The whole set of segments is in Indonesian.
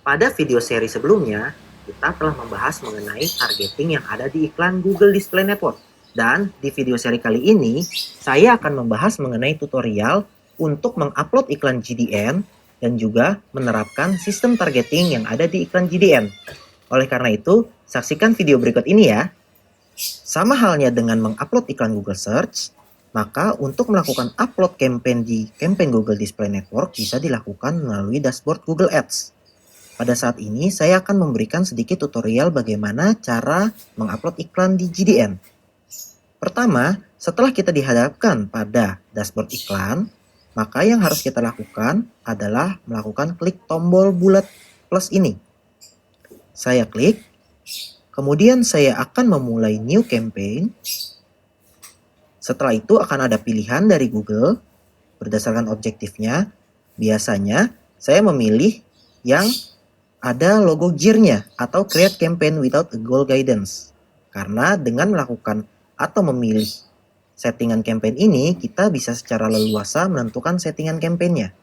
Pada video seri sebelumnya, kita telah membahas mengenai targeting yang ada di iklan Google Display Network. Dan di video seri kali ini, saya akan membahas mengenai tutorial untuk mengupload iklan GDN dan juga menerapkan sistem targeting yang ada di iklan GDN. Oleh karena itu, saksikan video berikut ini ya. Sama halnya dengan mengupload iklan Google Search, maka untuk melakukan upload campaign di campaign Google Display Network bisa dilakukan melalui dashboard Google Ads. Pada saat ini saya akan memberikan sedikit tutorial bagaimana cara mengupload iklan di GDN. Pertama, setelah kita dihadapkan pada dashboard iklan, maka yang harus kita lakukan adalah melakukan klik tombol bulat plus ini. Saya klik, kemudian saya akan memulai new campaign. Setelah itu akan ada pilihan dari Google berdasarkan objektifnya. Biasanya saya memilih yang ada logo gear-nya atau create campaign without a goal guidance. Karena dengan melakukan atau memilih settingan campaign ini, kita bisa secara leluasa menentukan settingan campaign-nya.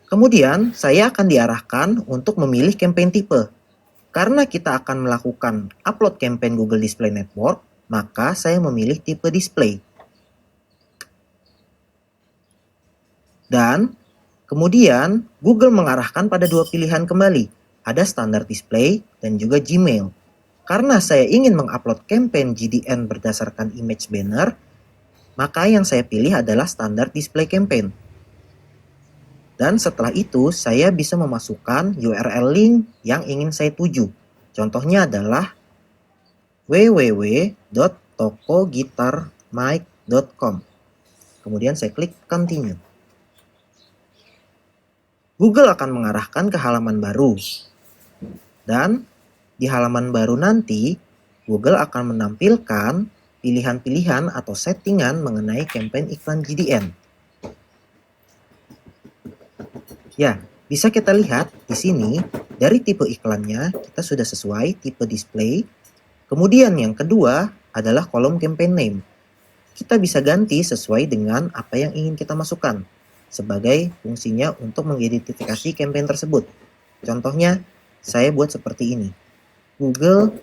Kemudian, saya akan diarahkan untuk memilih campaign tipe. Karena kita akan melakukan upload campaign Google Display Network, maka saya memilih tipe display. Dan kemudian, Google mengarahkan pada dua pilihan kembali. Ada standar display dan juga Gmail. Karena saya ingin mengupload campaign GDN berdasarkan image banner, maka yang saya pilih adalah standar display campaign. Dan setelah itu, saya bisa memasukkan URL link yang ingin saya tuju. Contohnya adalah www.tokogitarmic.com. Kemudian saya klik continue. Google akan mengarahkan ke halaman baru. Dan di halaman baru nanti, Google akan menampilkan pilihan-pilihan atau settingan mengenai campaign iklan GDN. Ya, bisa kita lihat di sini dari tipe iklannya kita sudah sesuai tipe display. Kemudian yang kedua adalah kolom campaign name. Kita bisa ganti sesuai dengan apa yang ingin kita masukkan sebagai fungsinya untuk mengidentifikasi campaign tersebut. Contohnya, saya buat seperti ini. Google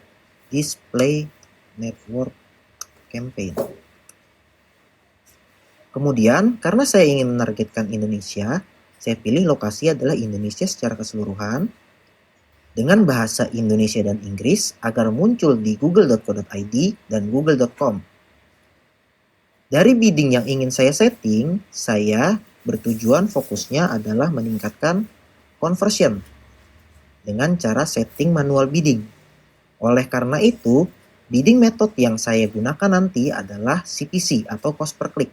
Display Network Campaign. Kemudian, karena saya ingin menargetkan Indonesia, saya pilih lokasi adalah Indonesia secara keseluruhan dengan bahasa Indonesia dan Inggris agar muncul di google.co.id dan google.com. Dari bidding yang ingin saya setting, saya bertujuan fokusnya adalah meningkatkan conversion dengan cara setting manual bidding. Oleh karena itu, bidding method yang saya gunakan nanti adalah CPC atau cost per click.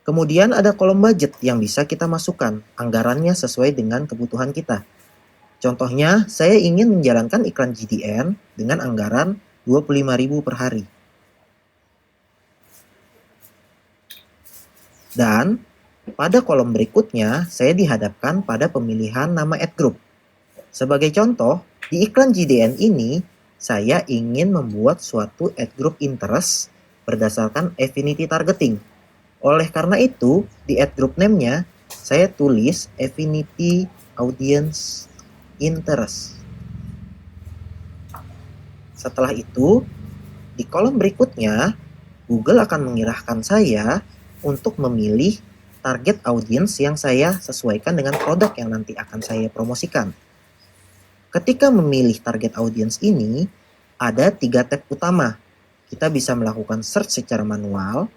Kemudian ada kolom budget yang bisa kita masukkan, anggarannya sesuai dengan kebutuhan kita. Contohnya, saya ingin menjalankan iklan GDN dengan anggaran 25.000 per hari. Dan pada kolom berikutnya, saya dihadapkan pada pemilihan nama ad group. Sebagai contoh, di iklan GDN ini, saya ingin membuat suatu ad group interest berdasarkan affinity targeting. Oleh karena itu, di ad group name-nya, saya tulis affinity audience interest. Setelah itu, di kolom berikutnya, Google akan mengarahkan saya untuk memilih target audience yang saya sesuaikan dengan produk yang nanti akan saya promosikan. Ketika memilih target audience ini, ada 3 tab utama. Kita bisa melakukan search secara manual,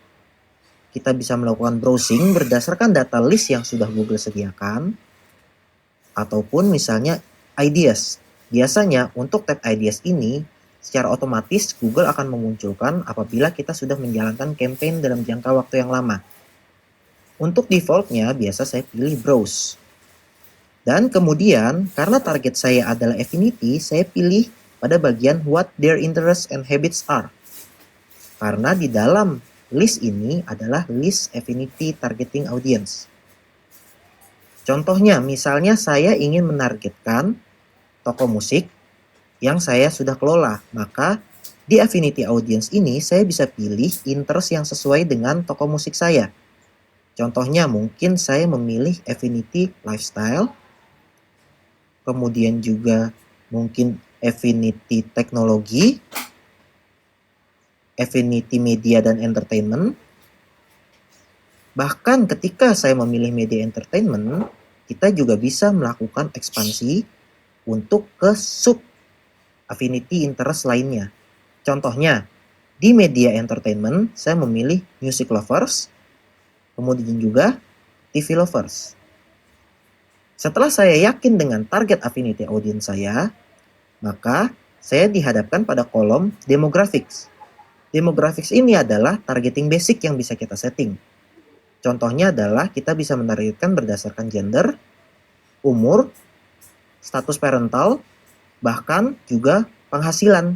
kita bisa melakukan browsing berdasarkan data list yang sudah Google sediakan, ataupun misalnya ideas. Biasanya untuk tab ideas ini, secara otomatis Google akan memunculkan apabila kita sudah menjalankan campaign dalam jangka waktu yang lama. Untuk defaultnya, biasa saya pilih browse. Dan kemudian, karena target saya adalah affinity, saya pilih pada bagian what their interests and habits are. Karena di dalam list ini adalah list affinity targeting audience. Contohnya, misalnya saya ingin menargetkan toko musik yang saya sudah kelola, maka di affinity audience ini saya bisa pilih interest yang sesuai dengan toko musik saya. Contohnya mungkin saya memilih Affinity Lifestyle, kemudian juga mungkin Affinity Teknologi, Affinity Media dan Entertainment. Bahkan ketika saya memilih Media Entertainment, kita juga bisa melakukan ekspansi untuk ke sub affinity interest lainnya. Contohnya, di Media Entertainment saya memilih Music Lovers, kemudian juga TV Lovers. Setelah saya yakin dengan target affinity audience saya, maka saya dihadapkan pada kolom demographics. Demographics ini adalah targeting basic yang bisa kita setting. Contohnya adalah kita bisa menargetkan berdasarkan gender, umur, status parental, bahkan juga penghasilan.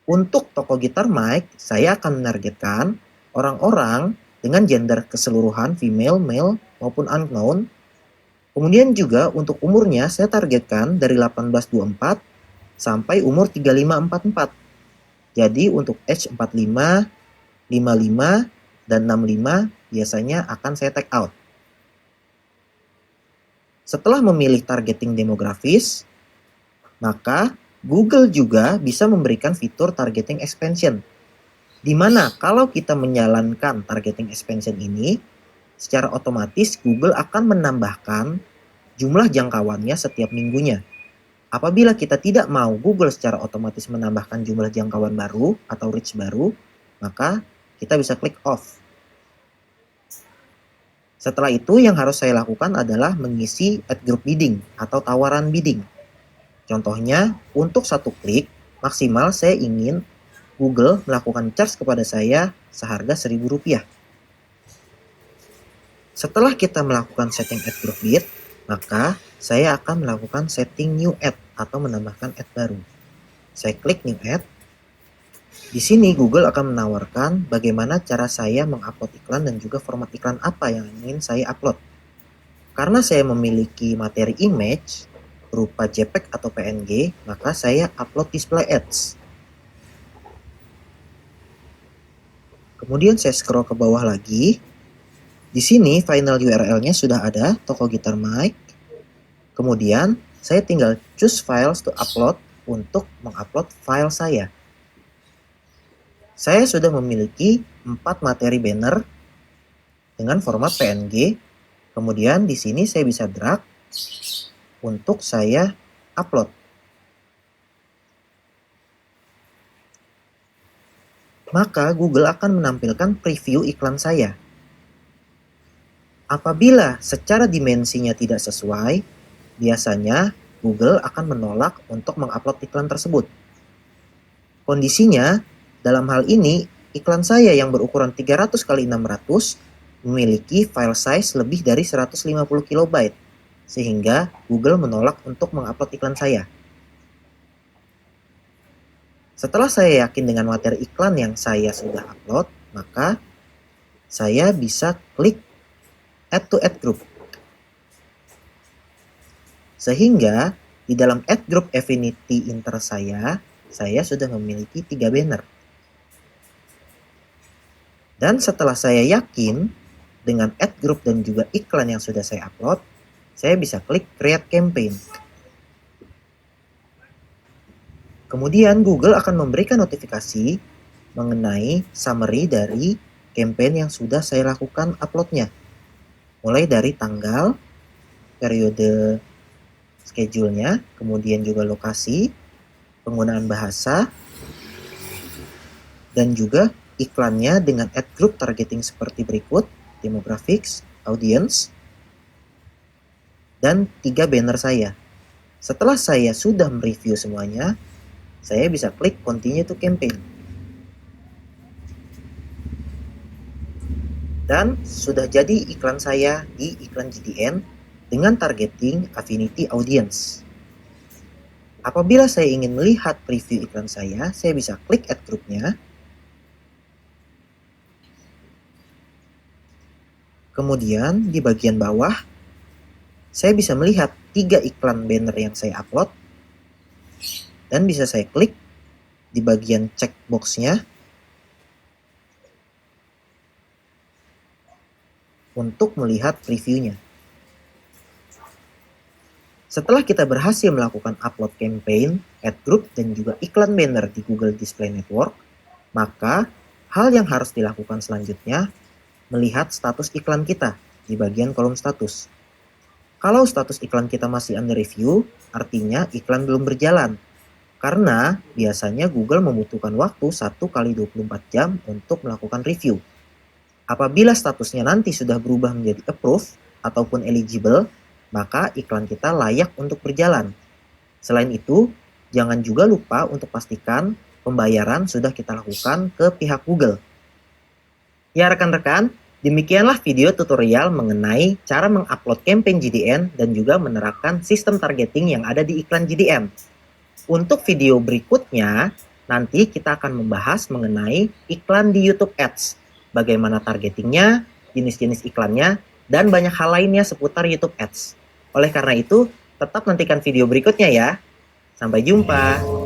Untuk toko gitar mic, saya akan menargetkan orang-orang dengan gender keseluruhan female, male, maupun unknown. Kemudian juga untuk umurnya saya targetkan dari 18-24 sampai umur 35-44. Jadi untuk age 45, 55, dan 65 biasanya akan saya take out. Setelah memilih targeting demografis, maka Google juga bisa memberikan fitur targeting expansion. Di mana kalau kita menjalankan targeting expansion ini, secara otomatis Google akan menambahkan jumlah jangkauannya setiap minggunya. Apabila kita tidak mau Google secara otomatis menambahkan jumlah jangkauan baru atau reach baru, maka kita bisa klik off. Setelah itu yang harus saya lakukan adalah mengisi ad group bidding atau tawaran bidding. Contohnya, untuk satu klik, maksimal saya ingin Google melakukan charge kepada saya seharga Rp1.000. Setelah kita melakukan setting ad group bid, maka saya akan melakukan setting new ad atau menambahkan ad baru. Saya klik new ad. Di sini Google akan menawarkan bagaimana cara saya mengupload iklan dan juga format iklan apa yang ingin saya upload. Karena saya memiliki materi image berupa JPEG atau PNG, maka saya upload display ads. Kemudian saya scroll ke bawah lagi. Di sini final URL-nya sudah ada, toko gitar mic. Kemudian saya tinggal choose files to upload untuk mengupload file saya. Saya sudah memiliki 4 materi banner dengan format PNG. Kemudian di sini saya bisa drag untuk saya upload. Maka Google akan menampilkan preview iklan saya. Apabila secara dimensinya tidak sesuai, biasanya Google akan menolak untuk mengupload iklan tersebut. Kondisinya, dalam hal ini, iklan saya yang berukuran 300 x 600 memiliki file size lebih dari 150 KB, sehingga Google menolak untuk mengupload iklan saya. Setelah saya yakin dengan materi iklan yang saya sudah upload, maka saya bisa klik Add to Ad Group. Sehingga di dalam Ad Group Affinity Interest saya sudah memiliki 3 banner. Dan setelah saya yakin dengan Ad Group dan juga iklan yang sudah saya upload, saya bisa klik Create Campaign. Kemudian Google akan memberikan notifikasi mengenai summary dari campaign yang sudah saya lakukan uploadnya. Mulai dari tanggal, periode schedule-nya, kemudian juga lokasi, penggunaan bahasa, dan juga iklannya dengan ad group targeting seperti berikut, demographics, audience, dan 3 banner saya. Setelah saya sudah mereview semuanya, saya bisa klik continue to campaign. Dan sudah jadi iklan saya di iklan GTN dengan targeting affinity audience. Apabila saya ingin melihat preview iklan saya bisa klik ad group-nya. Kemudian di bagian bawah, saya bisa melihat 3 iklan banner yang saya upload. Dan bisa saya klik di bagian checkbox-nya. untuk melihat previewnya. Setelah kita berhasil melakukan upload campaign, ad group, dan juga iklan banner di Google Display Network, maka hal yang harus dilakukan selanjutnya melihat status iklan kita di bagian kolom status. Kalau status iklan kita masih under review, artinya iklan belum berjalan. Karena biasanya Google membutuhkan waktu 1 kali 24 jam untuk melakukan review. Apabila statusnya nanti sudah berubah menjadi approve ataupun eligible, maka iklan kita layak untuk berjalan. Selain itu, jangan juga lupa untuk pastikan pembayaran sudah kita lakukan ke pihak Google. Ya rekan-rekan, demikianlah video tutorial mengenai cara mengupload campaign GDN dan juga menerapkan sistem targeting yang ada di iklan GDN. Untuk video berikutnya, nanti kita akan membahas mengenai iklan di YouTube Ads, bagaimana targetingnya, jenis-jenis iklannya, dan banyak hal lainnya seputar YouTube Ads. Oleh karena itu, tetap nantikan video berikutnya ya. Sampai jumpa.